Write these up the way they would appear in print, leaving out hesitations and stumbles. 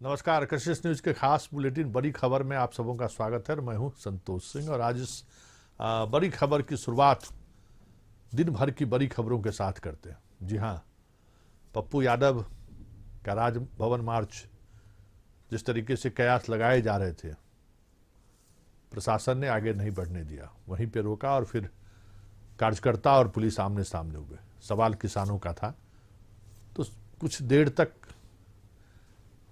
नमस्कार, कशिश न्यूज के खास बुलेटिन बड़ी खबर में आप सबों का स्वागत है। मैं हूं संतोष सिंह और आज इस बड़ी खबर की शुरुआत दिन भर की बड़ी खबरों के साथ करते हैं। जी हां, पप्पू यादव का राजभवन मार्च जिस तरीके से कयास लगाए जा रहे थे, प्रशासन ने आगे नहीं बढ़ने दिया, वहीं पे रोका और फिर कार्यकर्ता और पुलिस आमने सामने हुए। सवाल किसानों का था, तो कुछ देर तक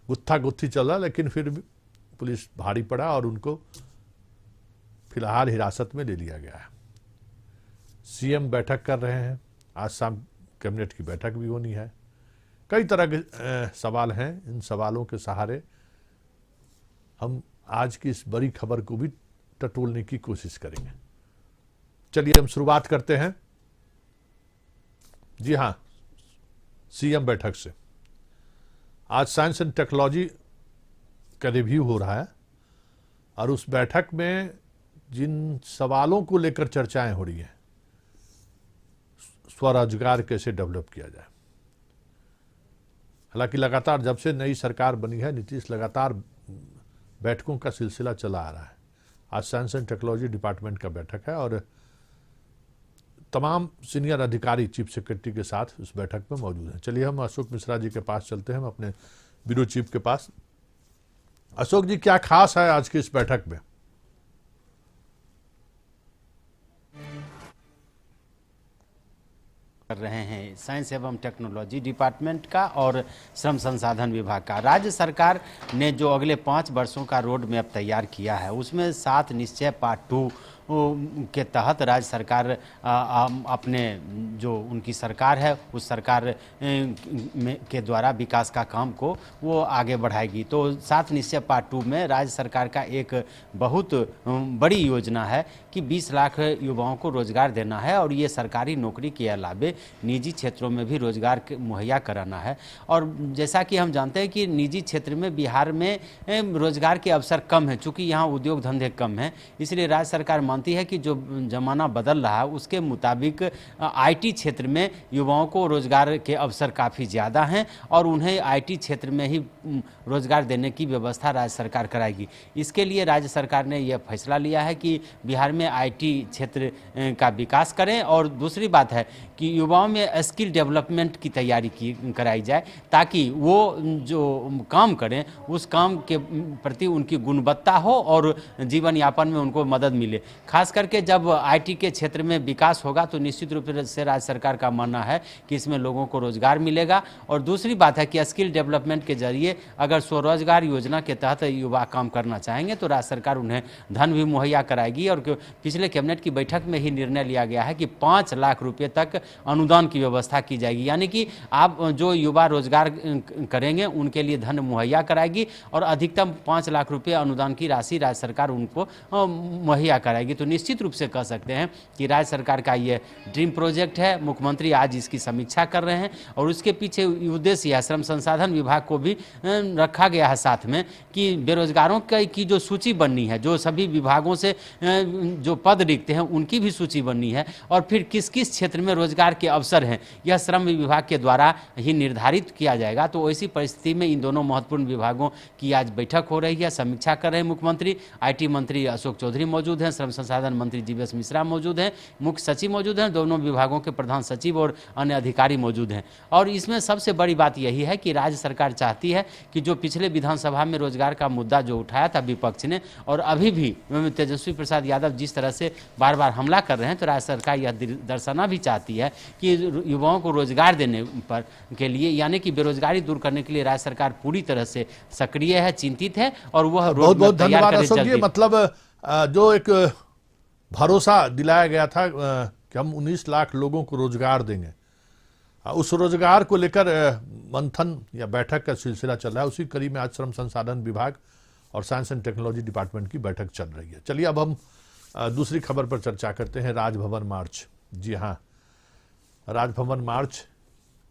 गुत्था गुत्थी चला, लेकिन फिर भी पुलिस भारी पड़ा और उनको फिलहाल हिरासत में ले लिया गया है। सीएम बैठक कर रहे हैं, आज शाम कैबिनेट की बैठक भी होनी है। कई तरह के सवाल हैं, इन सवालों के सहारे हम आज की इस बड़ी खबर को भी टटोलने की कोशिश करेंगे। चलिए हम शुरुआत करते हैं। जी हाँ, सीएम बैठक से आज साइंस एंड टेक्नोलॉजी का रिव्यू हो रहा है और उस बैठक में जिन सवालों को लेकर चर्चाएं हो रही हैं, स्वरोजगार कैसे डेवलप किया जाए। हालांकि लगातार जब से नई सरकार बनी है, नीतीश लगातार बैठकों का सिलसिला चला आ रहा है। आज साइंस एंड टेक्नोलॉजी डिपार्टमेंट का बैठक है और तमाम सीनियर अधिकारी चीफ सेक्रेटरी के साथ उस बैठक में मौजूद हैं। चलिए हम अशोक मिश्रा जी के पास चलते हैं, हम अपने ब्यूरो चीफ के पास। अशोक जी, क्या खास है आज की इस बैठक में? कर रहे हैं साइंस एवं टेक्नोलॉजी डिपार्टमेंट का और श्रम संसाधन विभाग का। राज्य सरकार ने जो अगले 5 वर्षों का रोड मैप तैयार किया है, उसमें 7 निश्चय पार्ट 2 के तहत राज्य सरकार अपने जो उनकी सरकार है उस सरकार के द्वारा विकास का काम को वो आगे बढ़ाएगी। तो 7 निश्चय पार्ट 2 में राज्य सरकार का एक बहुत बड़ी योजना है कि 20 लाख युवाओं को रोजगार देना है और ये सरकारी नौकरी के अलावे निजी क्षेत्रों में भी रोजगार मुहैया कराना है। और जैसा कि हम जानते हैं कि निजी क्षेत्र में बिहार में रोजगार के अवसर कम है, चूँकि यहाँ उद्योग धंधे कम हैं, इसलिए राज्य सरकार मानती है कि जो जमाना बदल रहा है उसके मुताबिक आईटी क्षेत्र में युवाओं को रोजगार के अवसर काफ़ी ज़्यादा हैं और उन्हें आईटी क्षेत्र में ही रोजगार देने की व्यवस्था राज्य सरकार कराएगी। इसके लिए राज्य सरकार ने यह फैसला लिया है कि बिहार में आईटी क्षेत्र का विकास करें और दूसरी बात है कि युवाओं में स्किल डेवलपमेंट की तैयारी कराई जाए ताकि वो जो काम करें उस काम के प्रति उनकी गुणवत्ता हो और जीवन यापन में उनको मदद मिले। खास करके जब आईटी के क्षेत्र में विकास होगा तो निश्चित रूप से राज्य सरकार का मानना है कि इसमें लोगों को रोजगार मिलेगा। और दूसरी बात है कि स्किल डेवलपमेंट के जरिए अगर स्वरोजगार योजना के तहत युवा काम करना चाहेंगे तो राज्य सरकार उन्हें धन भी मुहैया कराएगी। और पिछले कैबिनेट की बैठक में ही निर्णय लिया गया है कि 5 लाख रुपये तक अनुदान की व्यवस्था की जाएगी, यानी कि आप जो युवा रोजगार करेंगे उनके लिए धन मुहैया कराएगी और अधिकतम 5 लाख रुपये अनुदान की राशि राज्य सरकार उनको मुहैया कराएगी। तो निश्चित रूप से कह सकते हैं कि राज्य सरकार का ये ड्रीम प्रोजेक्ट है। मुख्यमंत्री आज इसकी समीक्षा कर रहे हैं और उसके पीछे उद्देश्य है, श्रम संसाधन विभाग को भी रखा गया है साथ में, कि बेरोजगारों की जो सूची बननी है, जो सभी विभागों से जो पद रिक्त हैं उनकी भी सूची बननी है और फिर किस किस क्षेत्र में रोजगार के अवसर हैं यह श्रम विभाग के द्वारा ही निर्धारित किया जाएगा। तो ऐसी परिस्थिति में इन दोनों महत्वपूर्ण विभागों की आज बैठक हो रही है, समीक्षा कर रहे हैं मुख्यमंत्री। आईटी मंत्री अशोक चौधरी मौजूद हैं, श्रम संसाधन मंत्री जीवेश मिश्रा मौजूद हैं, मुख्य सचिव मौजूद हैं, दोनों विभागों के प्रधान सचिव और अन्य अधिकारी मौजूद हैं। और इसमें सबसे बड़ी बात यही है कि राज्य सरकार चाहती है कि जो पिछले विधानसभा में रोजगार का मुद्दा जो उठाया था विपक्ष ने और अभी भी तेजस्वी प्रसाद यादव जिस तरह से बार बार हमला कर रहे हैं, तो राज्य सरकार यह दर्शाना भी चाहती है कि युवाओं को रोजगार देने पर के लिए, यानी कि बेरोजगारी दूर करने के लिए राज्य सरकार पूरी तरह से सक्रिय है, चिंतित है और वह बहुत बहुत धन्यवाद अशोक जी। मतलब जो एक भरोसा दिलाया गया था कि हम 19 लाख लोगों को रोजगार देंगे, उस रोजगार को लेकर मंथन या बैठक का सिलसिला चल रहा है। उसी कड़ी में आज श्रम संसाधन विभाग और साइंस एंड टेक्नोलॉजी डिपार्टमेंट की बैठक चल रही है। चलिए अब हम दूसरी खबर पर चर्चा करते हैं, राजभवन मार्च। जी हाँ, राजभवन मार्च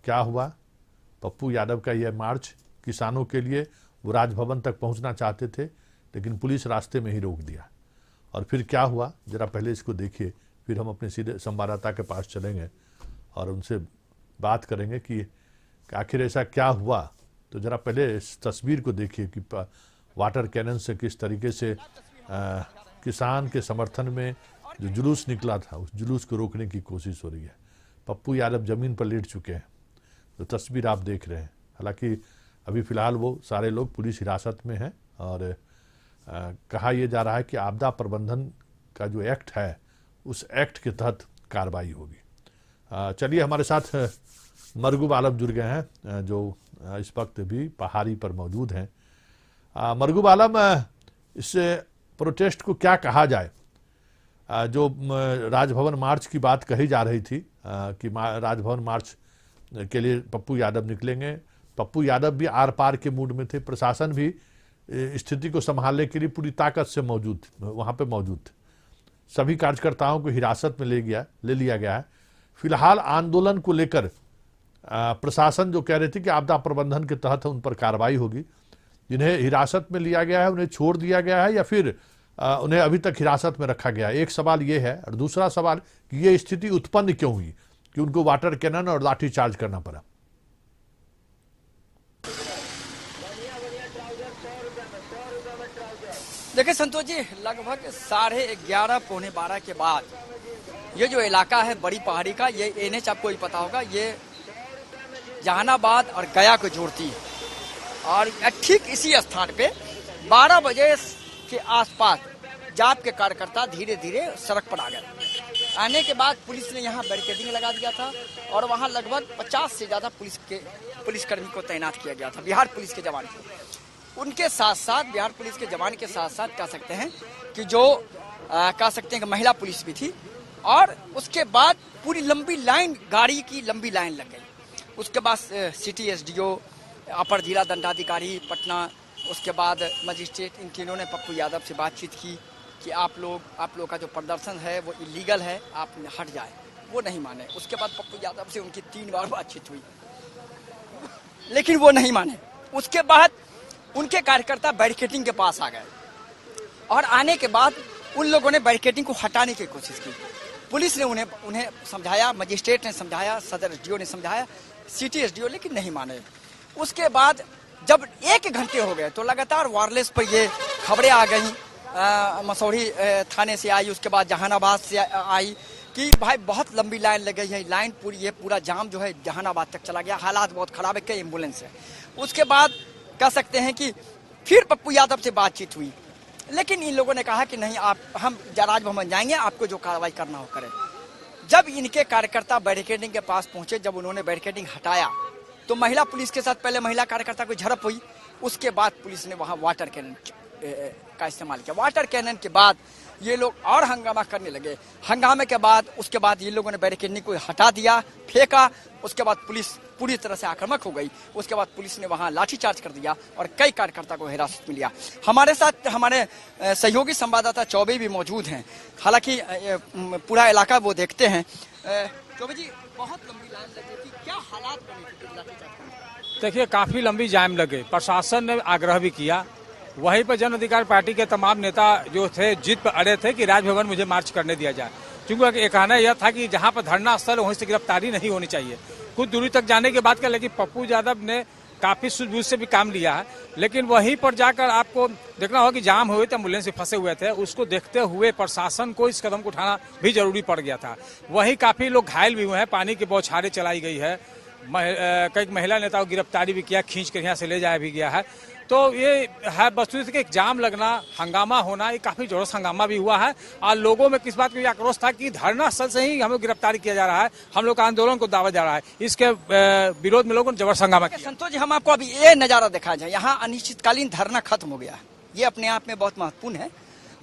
क्या हुआ? पप्पू यादव का यह मार्च किसानों के लिए, वो राजभवन तक पहुंचना चाहते थे लेकिन पुलिस रास्ते में ही रोक दिया। और फिर क्या हुआ, जरा पहले इसको देखिए, फिर हम अपने सीधे संवाददाता के पास चलेंगे और उनसे बात करेंगे कि आखिर ऐसा क्या हुआ तो जरा पहले इस तस्वीर को देखिए कि वाटर कैनन से किस तरीके से किसान के समर्थन में जो जुलूस निकला था उस जुलूस को रोकने की कोशिश हो रही है। पप्पू यादव जमीन पर लेट चुके हैं, तो तस्वीर आप देख रहे हैं। हालांकि अभी फिलहाल वो सारे लोग पुलिस हिरासत में हैं और कहा यह जा रहा है कि आपदा प्रबंधन का जो एक्ट है उस एक्ट के तहत कार्रवाई होगी। चलिए, हमारे साथ मरगूब आलम जुड़ गए हैं जो इस वक्त भी पहाड़ी पर मौजूद हैं। मरगूब आलम, इस प्रोटेस्ट को क्या कहा जाए? जो राजभवन मार्च की बात कही जा रही थी कि राजभवन मार्च के लिए पप्पू यादव निकलेंगे, पप्पू यादव भी आर पार के मूड में थे, प्रशासन भी स्थिति को संभालने के लिए पूरी ताकत से वहां पे मौजूद थे। सभी कार्यकर्ताओं को हिरासत में ले लिया गया है। फिलहाल आंदोलन को लेकर प्रशासन जो कह रही थी कि आपदा प्रबंधन के तहत उन पर कार्रवाई होगी, जिन्हें हिरासत में लिया गया है उन्हें छोड़ दिया गया है या फिर उन्हें अभी तक हिरासत में रखा गया है? एक सवाल ये है, और दूसरा सवाल कि ये स्थिति उत्पन्न क्यों हुई कि उनको वाटर कैनन और लाठी चार्ज करना पड़ा? देखिए संतोष जी, लगभग 11:30 पौने 12 के बाद ये जो इलाका है बड़ी पहाड़ी का, ये एनएच आपको ही पता होगा, ये जहानाबाद और गया को जोड़ती है। और ठीक इसी स्थान पे 12 बजे के आसपास जाप के कार्यकर्ता धीरे धीरे सड़क पर आ गए। आने के बाद पुलिस ने यहाँ बैरिकेडिंग लगा दिया था और वहाँ लगभग 50 से ज़्यादा पुलिसकर्मी को तैनात किया गया था, बिहार पुलिस के जवान को। उनके साथ साथ बिहार पुलिस के जवान के साथ साथ कह सकते हैं कि जो कह सकते हैं कि महिला पुलिस भी थी। और उसके बाद पूरी लंबी लाइन, गाड़ी की लंबी लाइन लग गई। उसके बाद सिटी एसडीओ, अपर जिला दंडाधिकारी पटना, उसके बाद मजिस्ट्रेट, इन तीनों ने पप्पू यादव से बातचीत की कि आप लोग का जो प्रदर्शन है वो इलीगल है, आप हट जाए। वो नहीं माने। उसके बाद पप्पू यादव से उनकी 3 बार बातचीत हुई, लेकिन वो नहीं माने। उसके बाद उनके कार्यकर्ता बैरिकेडिंग के पास आ गए और आने के बाद उन लोगों ने बैरिकेडिंग को हटाने की कोशिश की। पुलिस ने उन्हें समझाया, मजिस्ट्रेट ने समझाया, सदर एसडीओ ने समझाया, सिटी एसडीओ, लेकिन नहीं माने। उसके बाद जब 1 घंटे हो गए तो लगातार वायरलेस पर ये खबरें आ गई, मसौढ़ी थाने से आई, उसके बाद जहानाबाद से आई कि भाई बहुत लंबी लाइन लग गई है, लाइन पूरा जाम जो है जहानाबाद तक चला गया, हालात बहुत खराब है, कई एम्बुलेंस है। उसके बाद कह सकते हैं कि फिर पप्पू यादव से बातचीत हुई, लेकिन इन लोगों ने कहा कि नहीं, हम राजभवन जाएंगे, आपको जो कार्रवाई करना हो करें। जब इनके कार्यकर्ता बैरिकेडिंग के पास पहुंचे, जब उन्होंने बैरिकेडिंग हटाया तो महिला पुलिस के साथ पहले महिला कार्यकर्ता को झड़प हुई। उसके बाद पुलिस ने वहां वाटर कैनन का इस्तेमाल किया। वाटर कैनन के बाद ये लोग और हंगामा करने लगे। हंगामे के बाद उसके बाद ये लोगों ने बैरिकेडिंग को हटा दिया, फेंका। उसके बाद पुलिस पूरी तरह से आक्रामक हो गई। उसके बाद पुलिस ने वहां लाठीचार्ज कर दिया और कई कार्यकर्ता को हिरासत में लिया। हमारे साथ हमारे सहयोगी संवाददाता चौबे भी मौजूद हैं। हालांकि पूरा इलाका वो देखते हैं। चौबे जी, बहुत लंबी लाइन लगी थी, क्या हालात बने थे लाठीचार्ज करने? देखिए, काफी लंबी जाम लगे। प्रशासन ने आग्रह भी किया। वहीं पर जन अधिकार पार्टी के तमाम नेता जो थे जिद पर अड़े थे कि राजभवन मुझे मार्च करने दिया जाए, क्योंकि एक कहना यह था कि जहां पर धरना स्थल वहीं से गिरफ्तारी नहीं होनी चाहिए। कुछ दूरी तक जाने के बाद क्या, लेकिन पप्पू यादव ने काफी सूझबूझ से भी काम लिया है। लेकिन वहीं पर जाकर आपको देखना होगा कि जाम हुए थे, एम्बुलेंस से फंसे हुए थे। उसको देखते हुए प्रशासन को इस कदम को उठाना भी जरूरी पड़ गया था। वहीं काफी लोग घायल भी हुए हैं, पानी की बौछारें चलाई गई है, कई महिला नेताओं की गिरफ्तारी भी किया, खींच कर यहाँ से ले जाया भी गया है। तो ये है वस्तुस्थिति कि जाम लगना, हंगामा होना, ये काफी जोरों से हंगामा भी हुआ है। और लोगों में किस बात का आक्रोश था कि धरना स्थल से ही हमें गिरफ्तारी किया जा रहा है, हम लोग का आंदोलन को दावा जा रहा है। इसके विरोध में लोगों ने जबरदस्त हंगामा किया। संतोष जी, हम आपको अभी ये नजारा दिखा जाए, यहाँ अनिश्चितकालीन धरना खत्म हो गया। ये अपने आप में बहुत महत्वपूर्ण है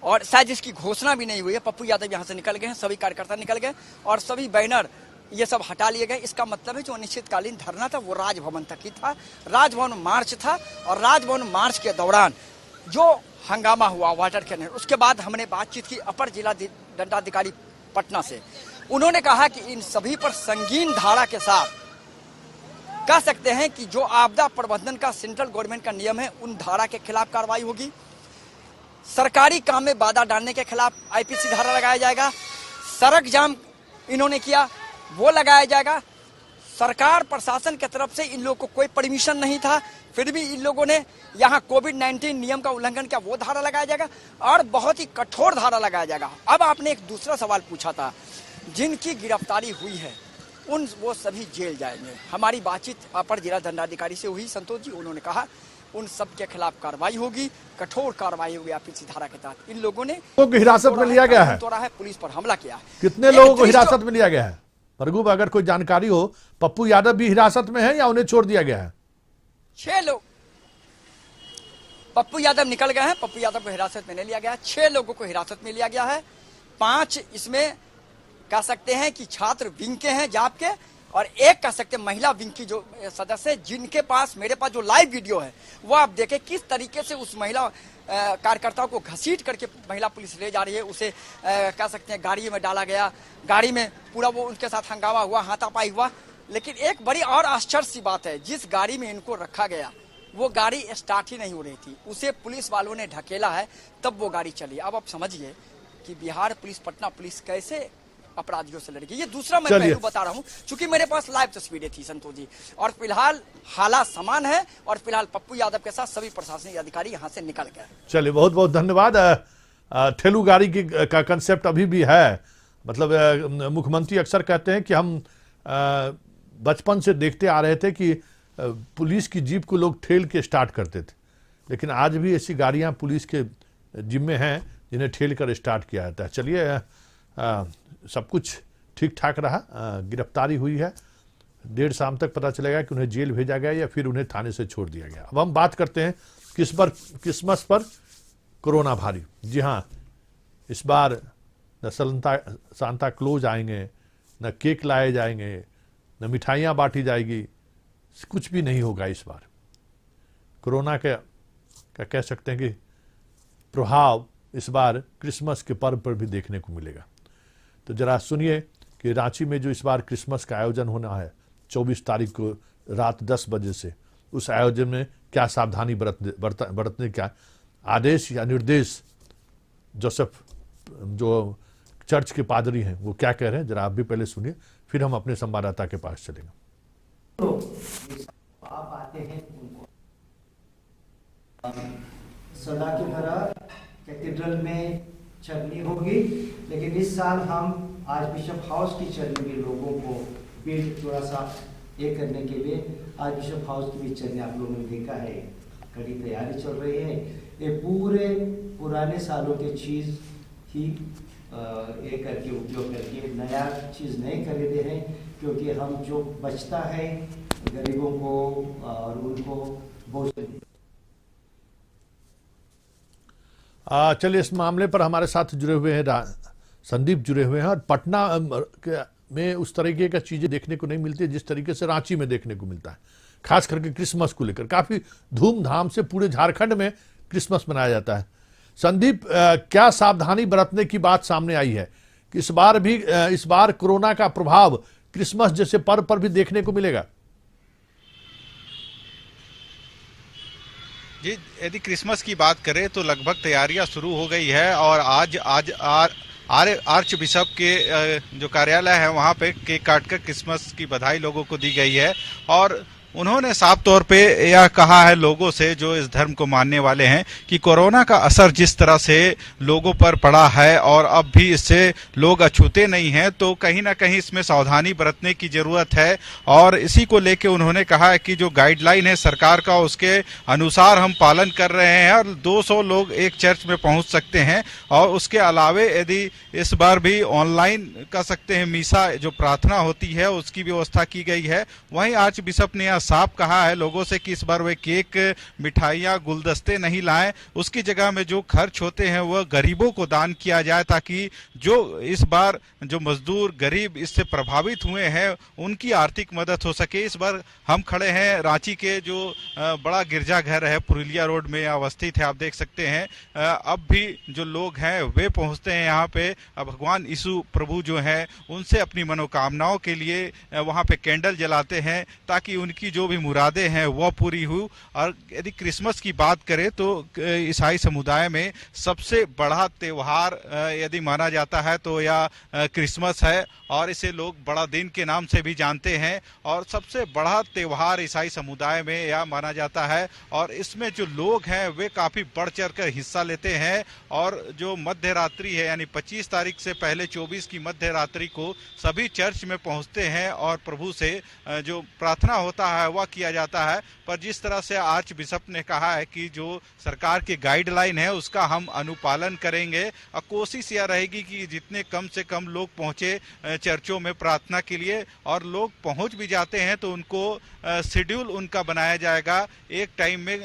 और शायद इसकी घोषणा भी नहीं हुई है। पप्पू यादव यहाँ से निकल गए हैं, सभी कार्यकर्ता निकल गए और सभी बैनर ये सब हटा लिए गए। इसका मतलब है जो अनिश्चितकालीन धरना था वो राजभवन तक ही था, राजभवन मार्च था। और राजभवन मार्च के दौरान जो हंगामा हुआ वाटर कैनन, उसके बाद हमने बातचीत की अपर जिला दंडाधिकारी पटना से। उन्होंने कहा कि इन सभी पर संगीन धारा के साथ कह सकते हैं कि जो आपदा प्रबंधन का सेंट्रल गवर्नमेंट का नियम है उन धारा के खिलाफ कार्रवाई होगी। सरकारी काम में बाधा डालने के खिलाफ आईपीसी धारा लगाया जाएगा। सड़क जाम इन्होंने किया वो लगाया जाएगा। सरकार प्रशासन की तरफ से इन लोगों को कोई परमिशन नहीं था, फिर भी इन लोगों ने यहाँ कोविड-19 नियम का उल्लंघन किया, वो धारा लगाया जाएगा और बहुत ही कठोर धारा लगाया जाएगा। अब आपने एक दूसरा सवाल पूछा था, जिनकी गिरफ्तारी हुई है वो सभी जेल जाएंगे। हमारी बातचीत अपर जिला दंडाधिकारी से हुई संतोष जी, उन्होंने कहा उन सब के खिलाफ कार्रवाई होगी, कठोर कार्रवाई होगी आईपीसी धारा के तहत। इन लोगों ने हिरासत में लिया गया है, तोड़ा है, पुलिस पर हमला किया है। कितने लोगों को हिरासत में लिया गया है प्रगुभ, अगर कोई जानकारी हो? पप्पू यादव भी हिरासत में है या उन्हें छोड़ दिया गया है? 6 लोग, पप्पू यादव निकल गए हैं, पप्पू यादव को हिरासत में नहीं लिया गया है। 6 लोगों को हिरासत में लिया गया है। 5 इसमें कह सकते हैं कि छात्र विंग के हैं जाप के, और एक कह सकते हैं महिला विंग की जो सदस्य, जिनके पास मेरे पास जो लाइव वीडियो है वो आप देखें किस तरीके से उस महिला कार्यकर्ताओं को घसीट करके महिला पुलिस ले जा रही है। उसे कह सकते हैं गाड़ी में डाला गया, गाड़ी में पूरा वो उनके साथ हंगामा हुआ, हाथापाई हुआ। लेकिन एक बड़ी और आश्चर्य सी बात है, जिस गाड़ी में इनको रखा गया वो गाड़ी स्टार्ट ही नहीं हो रही थी, उसे पुलिस वालों ने ढकेला है, तब वो गाड़ी चली। अब आप समझिए कि बिहार पुलिस, पटना पुलिस कैसे अपराधियों से लड़ेगी। ये दूसरा मैं पहलू बता रहा हूं, क्योंकि मेरे पास लाइव तस्वीरें थी संतोष जी, और फिलहाल हालात समान है, और फिलहाल पप्पू यादव के साथ सभी प्रशासनिक अधिकारी यहां से निकल गए। चलिए, बहुत बहुत धन्यवाद। ठेलू गाड़ी का कंसेप्ट अभी भी है, मतलब मुख्यमंत्री अक्सर कहते हैं कि हम बचपन से देखते आ रहे थे कि पुलिस की जीप को लोग ठेल के स्टार्ट करते थे, लेकिन आज भी ऐसी गाड़ियां पुलिस के जिम्मे हैं जिन्हें ठेल कर स्टार्ट किया जाता है। चलिए, सब कुछ ठीक ठाक रहा, गिरफ्तारी हुई है। देर शाम तक पता चलेगा कि उन्हें जेल भेजा गया या फिर उन्हें थाने से छोड़ दिया गया। अब हम बात करते हैं क्रिसमस पर कोरोना भारी। जी हाँ, इस बार न सांता क्लोज आएंगे, न केक लाए जाएंगे, न मिठाइयाँ बांटी जाएगी, कुछ भी नहीं होगा इस बार। कोरोना का कह सकते हैं कि प्रभाव इस बार क्रिसमस के पर्व पर भी देखने को मिलेगा। तो जरा सुनिए कि रांची में जो इस बार क्रिसमस का आयोजन होना है 24 तारीख को रात 10 बजे से, उस आयोजन में क्या सावधानी बरतने का आदेश या निर्देश जोसेफ जो चर्च के पादरी हैं वो क्या कह रहे हैं, जरा आप भी पहले सुनिए, फिर हम अपने संवाददाता के पास चलेंगे। तो आप आते हैं उनको सदा की तरह कैथेड्रल में चलनी होगी, लेकिन इस साल हम आज बिशप हाउस की चलेंगे। लोगों को भी थोड़ा सा ये करने के लिए आज बिशप हाउस की भी चलने आप लोगों ने देखा है, कड़ी तैयारी चल रही है। ये पूरे पुराने सालों की चीज़ ही ये करके उपयोग करके नया चीज़ नहीं खरीदे हैं, क्योंकि हम जो बचता है गरीबों को और उनको भोजन। चलिए, इस मामले पर हमारे साथ जुड़े हुए हैं संदीप जुड़े हुए हैं, और पटना में उस तरीके का चीज़ें देखने को नहीं मिलती है जिस तरीके से रांची में देखने को मिलता है, खास करके क्रिसमस को लेकर काफ़ी धूमधाम से पूरे झारखंड में क्रिसमस मनाया जाता है। संदीप, क्या सावधानी बरतने की बात सामने आई है कि इस बार कोरोना का प्रभाव क्रिसमस जैसे पर्व पर भी देखने को मिलेगा? जी, यदि क्रिसमस की बात करें तो लगभग तैयारियां शुरू हो गई है, और आज आर्च बिशप के जो कार्यालय है वहां पे केक काटकर क्रिसमस की बधाई लोगों को दी गई है। और उन्होंने साफ तौर पे यह कहा है लोगों से जो इस धर्म को मानने वाले हैं कि कोरोना का असर जिस तरह से लोगों पर पड़ा है और अब भी इससे लोग अछूते नहीं हैं, तो कहीं ना कहीं इसमें सावधानी बरतने की जरूरत है। और इसी को लेके उन्होंने कहा है कि जो गाइडलाइन है सरकार का उसके अनुसार हम पालन कर रहे हैं, और 200 लोग एक चर्च में पहुंच सकते हैं। और उसके अलावे यदि इस बार भी ऑनलाइन कह सकते हैं मीसा जो प्रार्थना होती है उसकी व्यवस्था की गई है। वहीं आर्च बिशप ने साफ कहा है लोगों से कि इस बार वे केक, मिठाइयां, गुलदस्ते नहीं लाएं, उसकी जगह में जो खर्च होते हैं वह गरीबों को दान किया जाए, ताकि जो इस बार जो मजदूर गरीब इससे प्रभावित हुए हैं उनकी आर्थिक मदद हो सके। इस बार हम खड़े हैं रांची के जो बड़ा गिरजाघर है पुरुलिया रोड में अवस्थित है, आप देख सकते हैं अब भी जो लोग हैं वे पहुंचते हैं यहाँ पे, भगवान यीशु प्रभु जो हैं उनसे अपनी मनोकामनाओं के लिए वहाँ पे कैंडल जलाते हैं, ताकि उनकी जो भी मुरादें हैं वह पूरी हुई। और यदि क्रिसमस की बात करें तो ईसाई समुदाय में सबसे बड़ा त्योहार यदि माना जाता है तो यह क्रिसमस है, और इसे लोग बड़ा दिन के नाम से भी जानते हैं। और सबसे बड़ा त्योहार ईसाई समुदाय में यह माना जाता है, और इसमें जो लोग हैं वे काफी बढ़ चढ़ कर हिस्सा लेते हैं। और जो मध्य रात्रि है यानी 25 तारीख से पहले 24 की मध्य रात्रि को सभी चर्च में पहुंचते हैं और प्रभु से जो प्रार्थना होता है वह किया जाता है। पर जिस तरह से आर्च बिशप ने कहा है कि जो सरकार के गाइडलाइन है उसका हम अनुपालन करेंगे, और कोशिश यह रहेगी कि जितने कम से कम लोग पहुंचे चर्चों में प्रार्थना के लिए, और लोग पहुंच भी जाते हैं तो उनको शेड्यूल उनका बनाया जाएगा। एक टाइम में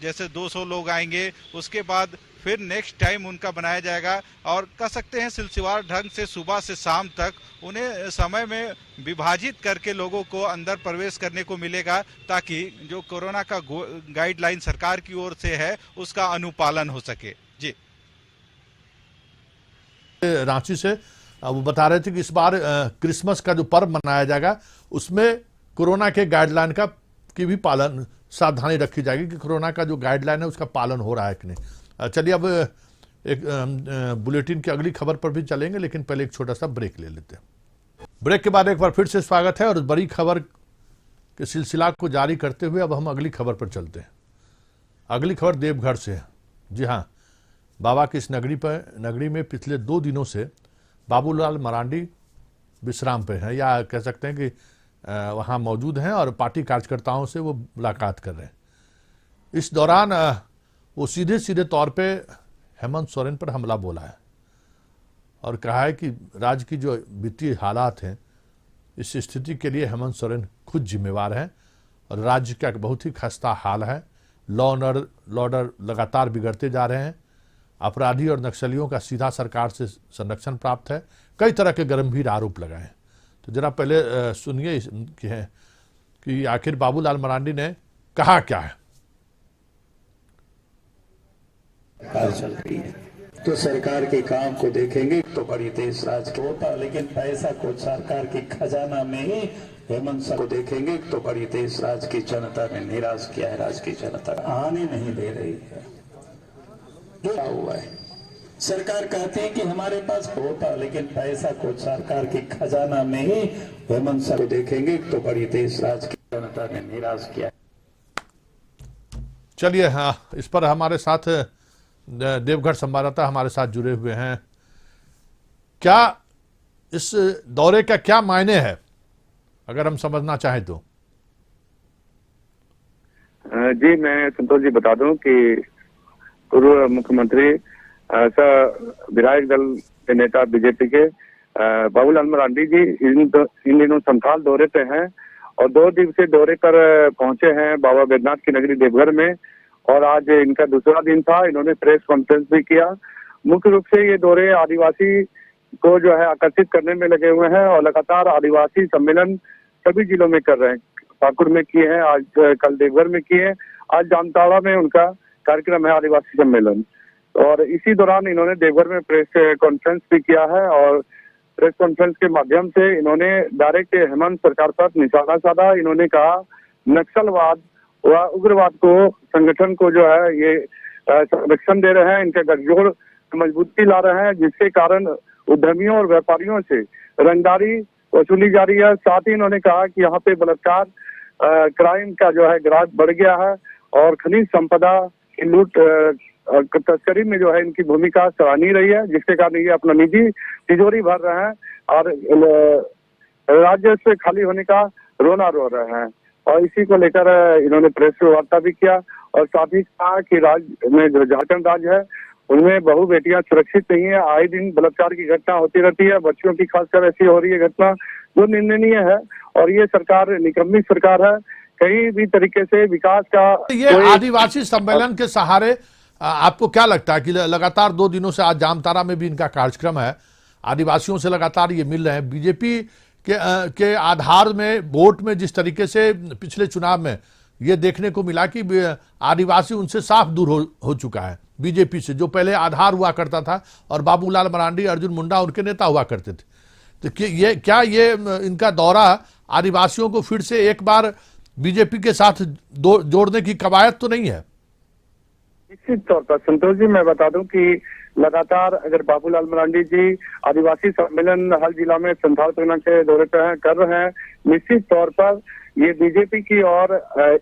जैसे 200 लोग आएंगे, उसके बाद फिर नेक्स्ट टाइम उनका बनाया जाएगा, और कह सकते हैं सिलसिलेवार ढंग से सुबह से शाम तक उन्हें समय में विभाजित करके लोगों को अंदर प्रवेश करने को मिलेगा, ताकि जो कोरोना का गाइडलाइन सरकार की ओर से है उसका अनुपालन हो सके। जी, रांची से वो बता रहे थे कि इस बार क्रिसमस का जो पर्व मनाया जाएगा उसमें कोरोना के गाइडलाइन का की भी पालन, सावधानी रखी जाएगी कि कोरोना का जो गाइडलाइन है उसका पालन हो रहा है कि नहीं। चलिए अब एक बुलेटिन की अगली खबर पर भी चलेंगे, लेकिन पहले एक छोटा सा ब्रेक ले लेते हैं। ब्रेक के बाद एक बार फिर से स्वागत है, और बड़ी खबर के सिलसिला को जारी करते हुए अब हम अगली खबर पर चलते हैं। अगली खबर देवघर से है। जी हाँ, बाबा की इस नगरी में पिछले 2 दिनों से बाबूलाल मरांडी विश्राम पे हैं, या कह सकते हैं कि वहाँ मौजूद हैं और पार्टी कार्यकर्ताओं से वो मुलाकात कर रहे हैं। इस दौरान वो सीधे सीधे तौर पे हेमंत सोरेन पर हमला बोला है और कहा है कि राज्य की जो वित्तीय हालात हैं इस स्थिति के लिए हेमंत सोरेन खुद जिम्मेवार हैं, और राज्य का बहुत ही खस्ता हाल है। लॉ ऑर्डर लगातार बिगड़ते जा रहे हैं, अपराधी और नक्सलियों का सीधा सरकार से संरक्षण प्राप्त है, कई तरह के गंभीर आरोप लगाए हैं। तो जरा पहले सुनिए कि आखिर बाबूलाल मरांडी ने कहा क्या है। चल रही है तो सरकार के काम को देखेंगे तो बड़ी देश राज को होता, लेकिन पैसा को सरकार की खजाना में ही हेमंत सर को देखेंगे तो बड़ी देश राज की जनता ने निराश किया है। राज्य की जनता आने नहीं दे रही है। क्या हुआ है, सरकार कहते हैं कि हमारे पास होता, लेकिन पैसा को सरकार की खजाना में ही हेमंत सर को देखेंगे तो बड़ी देश राज की जनता ने निराश किया। चलिए, हाँ, इस पर हमारे साथ देवघर संवाददाता हमारे साथ जुड़े हुए हैं। क्या इस दौरे का क्या मायने है, अगर हम समझना चाहें तो? जी, मैं संतोष जी बता दूं कि पूर्व मुख्यमंत्री विधायक दल के नेता बीजेपी के बाबूलाल मरांडी जी इन दिनों संथाल दौरे पे हैं, और 2 दिवसीय दौरे पर पहुंचे हैं बाबा बैद्यनाथ की नगरी देवघर में, और आज इनका दूसरा दिन था। इन्होंने प्रेस कॉन्फ्रेंस भी किया। मुख्य रूप से ये दौरे आदिवासी को जो है आकर्षित करने में लगे हुए हैं, और लगातार आदिवासी सम्मेलन सभी जिलों में कर रहे हैं। पाकुड़ में किए हैं, आज कल देवघर में किए हैं, आज जामताड़ा में उनका कार्यक्रम है आदिवासी सम्मेलन। और इसी दौरान इन्होंने देवघर में प्रेस कॉन्फ्रेंस भी किया है, और प्रेस कॉन्फ्रेंस के माध्यम से इन्होंने डायरेक्ट हेमंत सरकार पर निशाना साधा। इन्होंने कहा नक्सलवाद व उग्रवाद को, संगठन को जो है ये संरक्षण दे रहे हैं, इनके गठजोड़ मजबूती ला रहे हैं, जिसके कारण उद्यमियों और व्यापारियों से रंगदारी वसूली जा रही है। साथ ही इन्होंने कहा कि यहाँ पे बलात्कार क्राइम का जो है ग्राफ बढ़ गया है, और खनिज संपदा की लूट तस्करी में जो है इनकी भूमिका सराहनीय रही है, जिसके कारण ये अपना निजी तिजोरी भर रहे हैं और राज्य से खाली होने का रोना रो रहे हैं। और इसी को लेकर इन्होंने प्रेस वार्ता भी किया, और साथ ही कहा कि राज्य में जो झारखंड राज्य है उनमें बहु बेटियां सुरक्षित नहीं है। आए दिन बलात्कार की घटना होती रहती है, बच्चियों की खासकर ऐसी हो रही है घटना जो निंदनीय है, और ये सरकार निकम्मी सरकार है। कहीं भी तरीके से विकास का ये आदिवासी सम्मेलन के सहारे आपको क्या लगता है कि लगातार 2 दिनों से आज जामताड़ा में भी इनका कार्यक्रम है, आदिवासियों से लगातार ये मिल रहे हैं, बीजेपी के आधार में वोट में जिस तरीके से पिछले चुनाव में ये देखने को मिला कि आदिवासी उनसे साफ दूर हो चुका है बीजेपी से, जो पहले आधार हुआ करता था और बाबूलाल मरांडी, अर्जुन मुंडा उनके नेता हुआ करते थे। तो क्या ये इनका दौरा आदिवासियों को फिर से एक बार बीजेपी के साथ जोड़ने की कवायद तो नहीं है? निश्चित तौर पर संतोष जी, मैं बता दूं कि लगातार अगर बाबूलाल मरांडी जी आदिवासी सम्मेलन हर जिला में संथाल परगना के दौरे पे कर रहे हैं, निश्चित तौर पर ये बीजेपी की ओर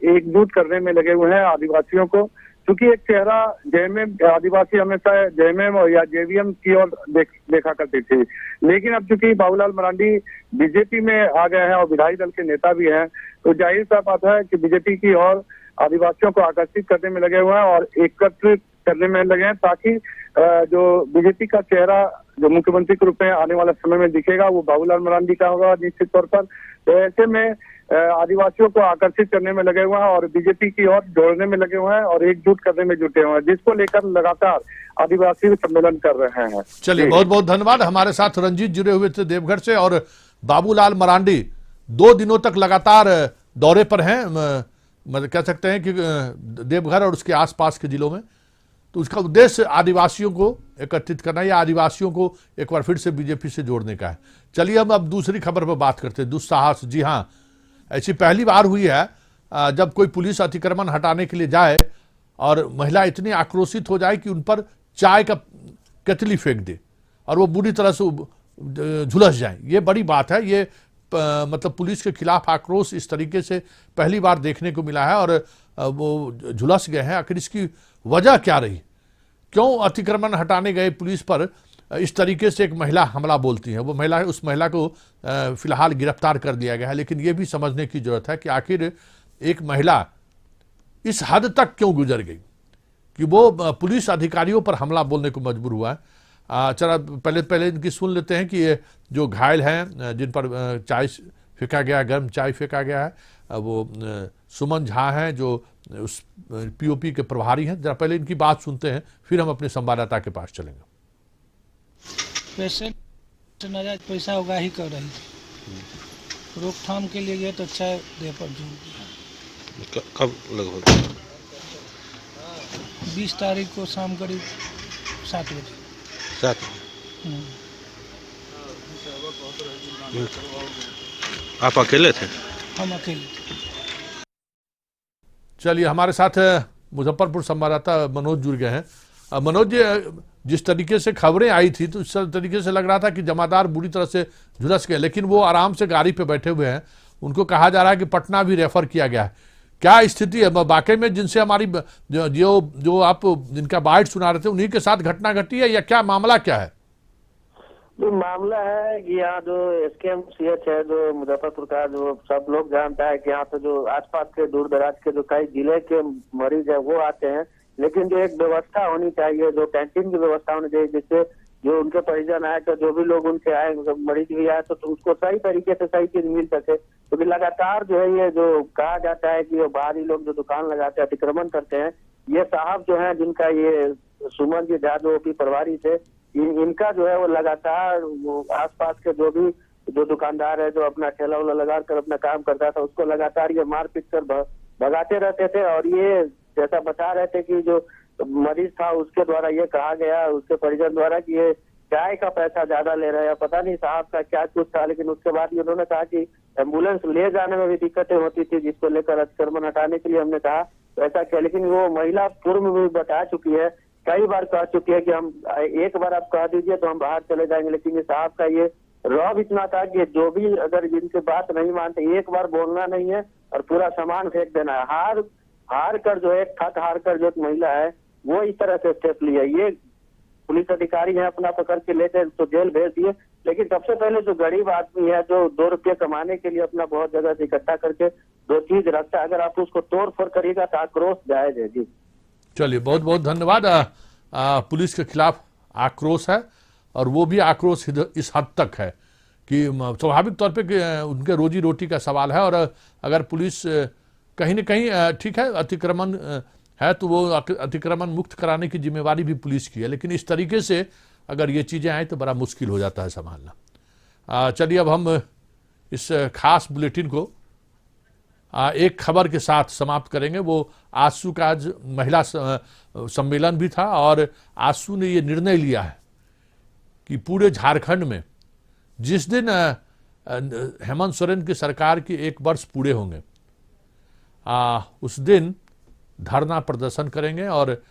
एकजुट करने में लगे हुए हैं आदिवासियों को। क्योंकि एक चेहरा जेएमएम, आदिवासी हमेशा जेएमएम या जेवीएम की ओर देखा करते थे, लेकिन अब चूंकि बाबूलाल मरांडी बीजेपी में आ गए हैं और विधायी दल के नेता भी हैं, तो जाहिर सा बात है कि बीजेपी की ओर आदिवासियों को आकर्षित करने में लगे हुए हैं और एकत्रित करने में लगे हैं, ताकि जो बीजेपी का चेहरा जो मुख्यमंत्री के रूप में आने वाले समय में दिखेगा वो बाबूलाल मरांडी का होगा निश्चित तौर पर। तो ऐसे में आदिवासियों को आकर्षित करने में लगे हुए हैं और बीजेपी की ओर जोड़ने में लगे हुए हैं और एकजुट करने में जुटे हुए हैं, जिसको लेकर लगातार आदिवासी सम्मेलन कर रहे हैं। चलिए, बहुत बहुत धन्यवाद। हमारे साथ रंजीत जुड़े हुए थे देवघर से, और बाबूलाल मरांडी 2 दिनों तक लगातार दौरे पर हैं, मतलब कह सकते हैं कि देवघर और उसके आसपास के जिलों में। तो उसका उद्देश्य आदिवासियों को एकत्रित करना या आदिवासियों को एक बार फिर से बीजेपी से जोड़ने का है। चलिए हम अब दूसरी खबर पर बात करते हैं। दुस्साहस, जी हाँ, ऐसी पहली बार हुई है जब कोई पुलिस अतिक्रमण हटाने के लिए जाए और महिला इतनी आक्रोशित हो जाए कि उन पर चाय का केतली फेंक दे और वो बुरी तरह से झुलस जाए। ये बड़ी बात है। ये मतलब पुलिस के खिलाफ आक्रोश इस तरीके से पहली बार देखने को मिला है और वो झुलस गए हैं। आखिर इसकी वजह क्या रही? क्यों अतिक्रमण हटाने गए पुलिस पर इस तरीके से एक महिला हमला बोलती है? वो महिला, उस महिला को फिलहाल गिरफ्तार कर लिया गया है, लेकिन ये भी समझने की जरूरत है कि आखिर एक महिला इस हद तक क्यों गुजर गई कि वो पुलिस अधिकारियों पर हमला बोलने को मजबूर हुआ है। चला पहले इनकी सुन लेते हैं कि ये जो घायल हैं, जिन पर चाय फेंका गया, गर्म चाय फेंका गया है, वो सुमन झा हैं जो उस पीओपी के प्रभारी हैं। जरा पहले इनकी बात सुनते हैं, फिर हम अपने संवाददाता के पास चलेंगे। नाजायज पैसा उगाही कर रही थी, रोकथाम के लिए गए तो चाय दे पर जोड़ दिया। कब लगभग? 20 तारीख को शाम करीब 7 बजे। 7? आप अकेले थे? हम अकेले थे। चलिए, हमारे साथ मुजफ्फरपुर संवाददाता मनोज जुड़ गए हैं। मनोज जी, जिस तरीके से खबरें आई थी तो इस तरीके से लग रहा था कि जमादार बुरी तरह से झुलस गए, लेकिन वो आराम से गाड़ी पे बैठे हुए हैं। उनको कहा जा रहा है कि पटना भी रेफर किया गया है। क्या स्थिति है वाकई में? जिनसे हमारी जो आप जिनका बाइट सुना रहे थे उन्हीं के साथ घटना घटी है या क्या मामला क्या है? जो मामला है कि यहाँ जो SKMCH है, जो मुजफ्फरपुर का, जो सब लोग जानता है कि यहाँ पे जो आसपास के दूर दराज के जो कई जिले के मरीज है वो आते हैं, लेकिन जो एक व्यवस्था होनी चाहिए, जो कैंटीन की व्यवस्था होनी चाहिए, जिससे जो उनके परिजन आए तो जो भी लोग उनसे आए, मरीज भी आए तो उसको सही तरीके से सही चीज मिल सके। क्योंकि लगातार जो है ये जो कहा जाता है कि बाहरी लोग जो दुकान लगाते हैं, अतिक्रमण करते हैं, ये साहब जो है जिनका ये सुमन जी झा जो प्रभारी थे, इनका जो है वो लगातार वो आसपास के जो दुकानदार है जो अपना ठेला उला लगा कर अपना काम करता था, उसको लगातार ये मार पीट कर भगाते रहते थे। और ये जैसा बता रहे थे कि जो मरीज था उसके द्वारा ये कहा गया, उसके परिजन द्वारा, कि ये चाय का पैसा ज्यादा ले रहे हैं, पता नहीं साहब का क्या कुछ था। लेकिन उसके बाद उन्होंने कहा कि एम्बुलेंस ले जाने में भी दिक्कतें होती थी, जिसको लेकर अतिक्रमण हटाने के लिए हमने कहा तो ऐसा किया। लेकिन वो महिला पूर्व में भी बता चुकी है, कई बार कह चुकी है कि हम एक बार आप कह दीजिए तो हम बाहर चले जाएंगे। लेकिन ये साहब का ये रौब इतना था कि जो भी अगर जिनकी बात नहीं मानते, एक बार बोलना नहीं है और पूरा सामान फेंक देना है। हार कर जो एक थक हार कर जो एक महिला है वो इस तरह से स्टेप लिया। ये पुलिस अधिकारी है, अपना पकड़ के लेते तो जेल भेज दिए। लेकिन सबसे पहले जो गरीब आदमी है जो 2 रुपये कमाने के लिए अपना बहुत जगह से इकट्ठा करके 2 चीज रखता है, अगर आप उसको तोड़ फोड़ करिएगा तो आक्रोश जायज है। जी चलिए, बहुत बहुत धन्यवाद। पुलिस के खिलाफ आक्रोश है और वो भी आक्रोश इस हद तक है कि स्वाभाविक तौर पे उनके रोजी रोटी का सवाल है। और अगर पुलिस कहीं न कहीं ठीक है अतिक्रमण है तो वो अतिक्रमण मुक्त कराने की जिम्मेवारी भी पुलिस की है, लेकिन इस तरीके से अगर ये चीज़ें आए तो बड़ा मुश्किल हो जाता है संभालना। चलिए, अब हम इस खास बुलेटिन को एक खबर के साथ समाप्त करेंगे। वो आसू का आज महिला सम्मेलन भी था और आसू ने ये निर्णय लिया है कि पूरे झारखंड में जिस दिन हेमंत सोरेन की सरकार की 1 वर्ष पूरे होंगे, उस दिन धरना प्रदर्शन करेंगे और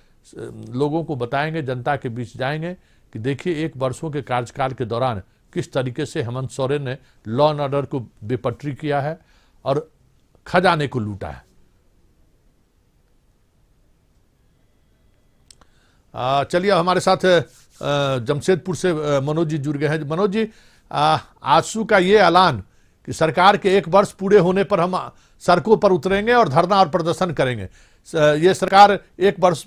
लोगों को बताएंगे, जनता के बीच जाएंगे कि देखिए 1 वर्षों के कार्यकाल के दौरान किस तरीके से हेमंत सोरेन ने लॉ एंड ऑर्डर को बेपटरी किया है और खजाने को लूटा है। चलिए हमारे साथ जमशेदपुर से मनोज जी जुड़ गए हैं। मनोज जी, आजसू का ये ऐलान कि सरकार के 1 वर्ष पूरे होने पर हम सड़कों पर उतरेंगे और धरना और प्रदर्शन करेंगे, ये सरकार 1 वर्ष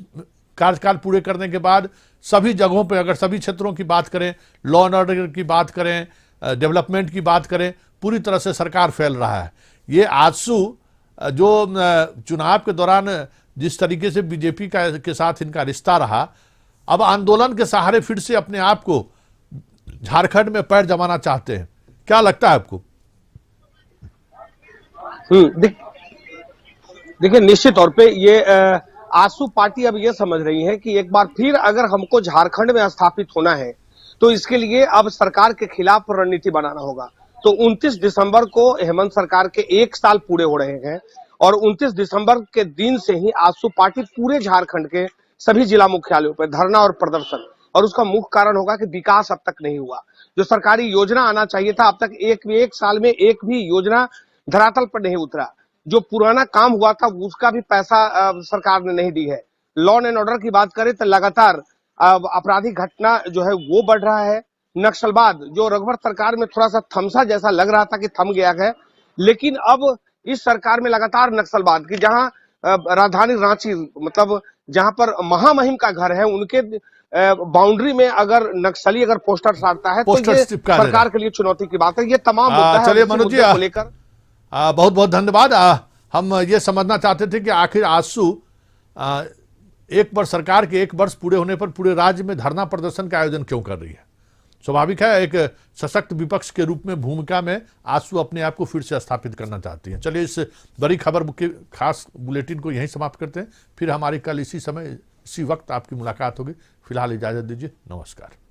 कार्यकाल पूरे करने के बाद सभी जगहों पे, अगर सभी क्षेत्रों की बात करें, लॉ एंड ऑर्डर की बात करें, डेवलपमेंट की बात करें, पूरी तरह से सरकार फैल रहा है। ये आजसू जो चुनाव के दौरान जिस तरीके से बीजेपी के साथ इनका रिश्ता रहा, अब आंदोलन के सहारे फिर से अपने आप को झारखंड में पैर जमाना चाहते हैं, क्या लगता है आपको? देखिए, निश्चित तौर पे ये आजसू पार्टी अब ये समझ रही है कि एक बार फिर अगर हमको झारखंड में स्थापित होना है तो इसके लिए अब सरकार के खिलाफ रणनीति बनाना होगा। तो 29 दिसंबर को हेमंत सरकार के 1 साल पूरे हो रहे हैं और 29 दिसंबर के दिन से ही आजसू पार्टी पूरे झारखंड के सभी जिला मुख्यालयों पर धरना और प्रदर्शन, और उसका मुख्य कारण होगा कि विकास अब तक नहीं हुआ। जो सरकारी योजना आना चाहिए था, अब तक एक साल में एक भी योजना धरातल पर नहीं उतरा। जो पुराना काम हुआ था उसका भी पैसा सरकार ने नहीं दी है। लॉ एंड ऑर्डर की बात करें तो लगातार आपराधिक घटना जो है वो बढ़ रहा है। नक्सलवाद जो रघुवर सरकार में थोड़ा सा थमसा जैसा लग रहा था कि थम गया है, लेकिन अब इस सरकार में लगातार नक्सलवाद की, जहां राजधानी रांची मतलब जहां पर महामहिम का घर है, उनके बाउंड्री में अगर नक्सली अगर पोस्टर साधता है तो ये सरकार के लिए चुनौती की बात है। ये तमाम मुद्दा है। चलिए मनोज जी, को लेकर बहुत बहुत धन्यवाद। हम ये समझना चाहते थे कि आखिर आजसू 1 वर्ष सरकार के 1 वर्ष पूरे होने पर पूरे राज्य में धरना प्रदर्शन का आयोजन क्यों कर रही है? स्वाभाविक है, एक सशक्त विपक्ष के रूप में भूमिका में आजसू अपने आप को फिर से स्थापित करना चाहती है। चलिए इस बड़ी खबर के खास बुलेटिन को यहीं समाप्त करते हैं, फिर हमारी कल इसी समय इसी वक्त आपकी मुलाकात होगी। फिलहाल इजाजत दीजिए, नमस्कार।